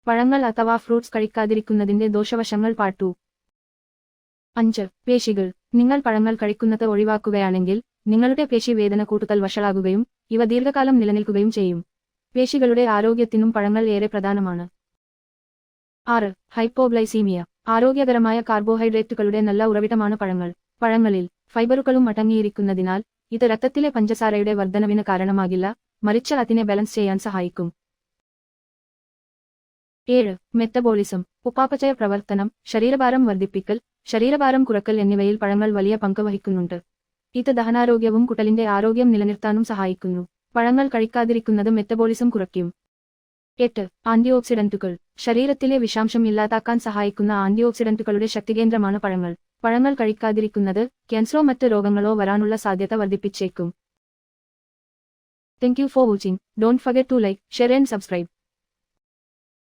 പഴങ്ങൾ അഥവാ fruits കഴിക്കാതിരിക്കുന്നതിന്റെ ദോഷവശങ്ങൾ part 2. 5. പേശികൾ. നിങ്ങൾ പഴങ്ങൾ കഴിക്കുന്നത് ഒഴിവാക്കുകയാണെങ്കിൽ നിങ്ങളുടെ പേശി വേദന കൂടുതൽ വഷളാകുകയും ഇവ ദീർഘകാലം നിലനിൽക്കുകയും ചെയ്യും. പേശികളുടെ ആരോഗ്യത്തിനും പഴങ്ങൾ ഏറെ പ്രധാനമാണ്. 6. ഹൈപ്പോഗ്ലൈസീമിയ. ആരോഗ്യകരമായ കാർബോഹൈഡ്രേറ്റുകളുടെ നല്ല ഉറവിടമാണ് പഴങ്ങൾ. പഴങ്ങളിൽ ഫൈബറുകളും അടങ്ങിയിരിക്കുന്നതിനാൽ ഇത് രക്തത്തിലെ പഞ്ചസാരയുടെ വർധനവിന് കാരണമാകില്ല, മറിച്ച് അതിനെ ബാലൻസ് ചെയ്യാൻ സഹായിക്കും. 7. മെറ്റബോളിസം. ഉപാപചയ പ്രവർത്തനം, ശരീരഭാരം വർദ്ധിപ്പിക്കൽ, ശരീരഭാരം കുറക്കൽ എന്നിവയിൽ പഴങ്ങൾ വലിയ പങ്ക് വഹിക്കുന്നുണ്ട്. ഇത് ദഹനാരോഗ്യവും കുടലിന്റെ ആരോഗ്യം നിലനിർത്താനും സഹായിക്കുന്നു. പഴങ്ങൾ കഴിക്കാതിരിക്കുന്നത് മെറ്റബോളിസം കുറയ്ക്കും. 8. ആന്റിഓക്സിഡന്റുകൾ. ശരീരത്തിലെ വിഷാംശം ഇല്ലാതാക്കാൻ സഹായിക്കുന്ന ആന്റിഓക്സിഡന്റുകളുടെ ശക്തികേന്ദ്രമാണ് പഴങ്ങൾ. പഴങ്ങൾ കഴിക്കാതിരിക്കുന്നത് ക്യാൻസറോ മറ്റ് രോഗങ്ങളോ വരാനുള്ള സാധ്യത വർദ്ധിപ്പിച്ചേക്കും. Thank you for watching. Don't forget to like, share and subscribe.